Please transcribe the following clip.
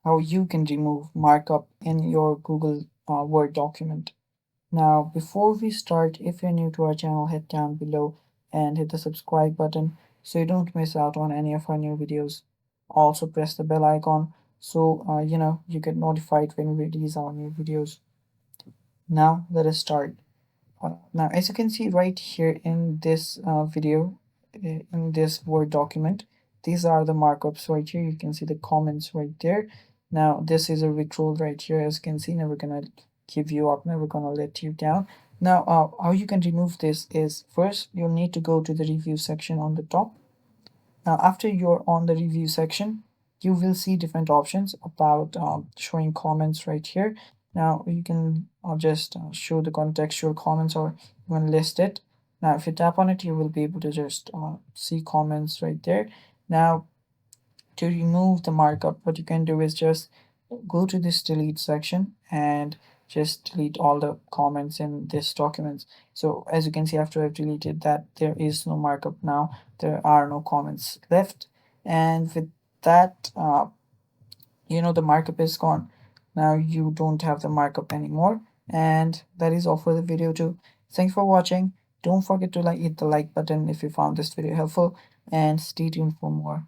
how you can remove markup in your Google Word document. Now, before we start, if you're new to our channel, head down below and hit the subscribe button so you don't miss out on any of our new videos. Also, press the bell icon so you get notified when we release our new videos. Now, let us start. Now, as you can see right here in this video, in this Word document, these are the markups right here. You can see the comments right there. Now, this is a ritual right here. As you can see, never gonna give you up, never gonna let you down. Now, how you can remove this is first, you'll need to go to the review section on the top. Now, after you're on the review section, you will see different options about showing comments right here. Now, you can just show the contextual comments or even list it. Now, if you tap on it, you will be able to just see comments right there. Now, to remove the markup, what you can do is just go to this delete section and just delete all the comments in this document. So as you can see, after I've deleted that, there is no markup now. There are no comments left. And with that, the markup is gone. Now you don't have the markup anymore. And that is all for the video too. Thanks for watching. Don't forget to hit the like button if you found this video helpful, and stay tuned for more.